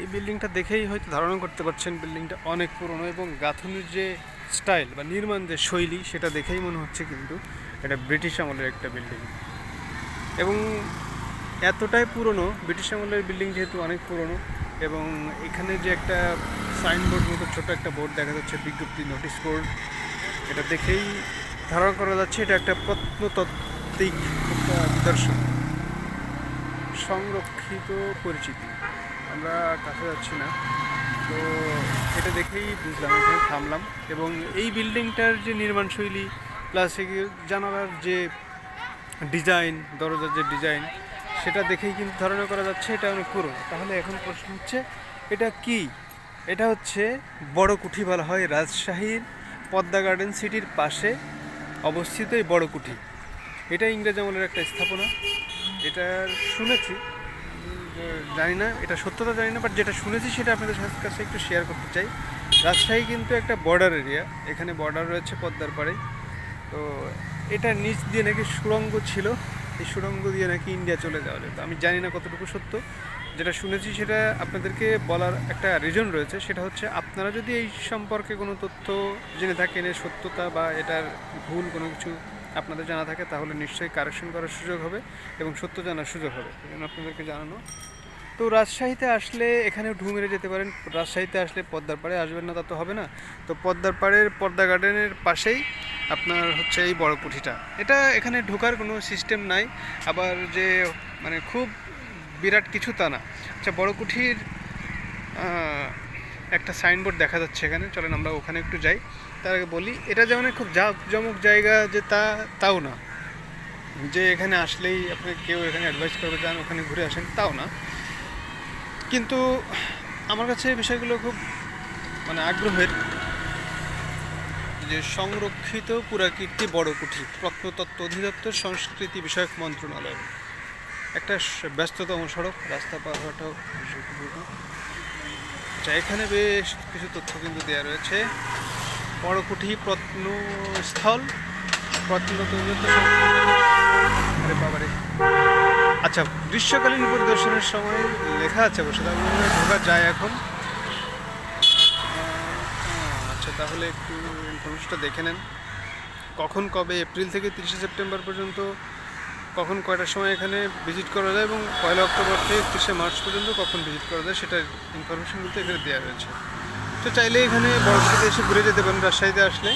এই বিল্ডিংটা দেখেই হয়তো ধারণা করতে পারছেন বিল্ডিংটা অনেক পুরনো এবং গাঁথনির যে স্টাইল বা নির্মাণ যে শৈলী সেটা দেখেই মনে হচ্ছে কিন্তু এটা ব্রিটিশ আমলের একটা বিল্ডিং। এবং এতটাই পুরনো, ব্রিটিশ আমলের বিল্ডিং যেহেতু অনেক পুরনো, এবং এখানে যে একটা সাইনবোর্ড মতো ছোট একটা বোর্ড দেখা যাচ্ছে, বিজ্ঞপ্তি নোটিশ বোর্ড, এটা দেখেই ধারণা করা যাচ্ছে এটা একটা প্রত্নতাত্ত্বিক একটা নিদর্শন, সংরক্ষিত পরিচিতি। আমরা কাছে যাচ্ছি না, তো এটা দেখেই বুঝলাম, এখানে থামলাম। এবং এই বিল্ডিংটার যে নির্মাণশৈলী প্লাস জানালার যে ডিজাইন, দরজার যে ডিজাইন, সেটা দেখেই কিন্তু ধারণা করা যাচ্ছে এটা অনেক পুরনো। তাহলে এখন প্রশ্ন হচ্ছে এটা কি? এটা হচ্ছে বড় কুঠি বলা হয়, রাজশাহীর পদ্মা গার্ডেন সিটির পাশে অবস্থিত এই বড় কুঠি। এটা ইংরেজ আমলের একটা স্থাপনা। এটা শুনেছি, জানি না এটা সত্যতা জানি না, বাট যেটা শুনেছি সেটা আপনাদের কাছে একটু শেয়ার করতে চাই। রাজশাহী কিন্তু একটা বর্ডার এরিয়া, এখানে বর্ডার রয়েছে পদ্মার পাড়ে। তো এটা নিচ দিয়ে নাকি সুড়ঙ্গ ছিল, এই সুড়ঙ্গ দিয়ে নাকি ইন্ডিয়া চলে যাওয়া যেত। আমি জানি না কতটুকু সত্য, যেটা শুনেছি সেটা আপনাদেরকে বলার একটা রিজন রয়েছে। সেটা হচ্ছে আপনারা যদি এই সম্পর্কে কোনো তথ্য জেনে থাকেন, এর সত্যতা বা এটার ভুল কোনো কিছু আপনাদের জানা থাকে, তাহলে নিশ্চয়ই কারেকশন করার সুযোগ হবে এবং সত্য জানার সুযোগ হবে, এই জন্য আপনাদেরকে জানানো। তো রাজশাহীতে আসলে এখানে ঢু মেরে যেতে পারেন। রাজশাহীতে আসলে পদ্মার পাড়ে আসবেন না তা তো হবে না। তো পদ্মার পাড়ের পদ্মা গার্ডেনের পাশেই আপনার হচ্ছে এই বড় কুঠিটা। এটা এখানে ঢোকার কোনো সিস্টেম নাই, আবার যে মানে খুব বিরাট কিছু তা না। আচ্ছা, বড় কুঠির একটা সাইনবোর্ড দেখা যাচ্ছে এখানে, চলেন আমরা ওখানে একটু যাই। তার আগে বলি, এটা যেমন খুব জাঁকজমক জায়গা যে তাও না, যে এখানে আসলেই আপনি কেউ এখানে অ্যাডভাইস করবে যান ওখানে ঘুরে আসেন, তাও না। কিন্তু আমার কাছে এই বিষয়গুলো খুব মানে আগ্রহের, যে সংরক্ষিত পুরাকীর্তি বড় কুঠি, প্রত্নতত্ত্ব অধিদপ্তর, সংস্কৃতি বিষয়ক মন্ত্রণালয়। একটা ব্যস্ততম সড়ক, রাস্তা পার হওয়াটাও ঝুঁকিপূর্ণ। আচ্ছা, এখানে বেশ কিছু তথ্য কিন্তু দেওয়া রয়েছে। বড় কুঠি প্রত্নস্থল, প্রত্নতত্ত্ব। আরে বাবারে, আচ্ছা, গ্রীষ্মকালীন পরিদর্শনের সময় লেখা আছে অবশ্য, তার মনে ঢোকা যায় এখন। আচ্ছা, তাহলে একটু ইনফরমেশনটা দেখে নেন। কখন কবে, এপ্রিল থেকে 30শে সেপ্টেম্বর পর্যন্ত কখন কয়টার সময় এখানে ভিজিট করা যায়, এবং 1 অক্টোবর থেকে 31শে মার্চ পর্যন্ত কখন ভিজিট করা যায়, সেটার ইনফরমেশন কিন্তু এখানে দেওয়া রয়েছে। তো চাইলে এখানে বড় এসে ঘুরে যেতে পারেন রাজশাহীতে আসলে,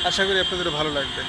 আশা করি আপনাদের ভালো লাগবে।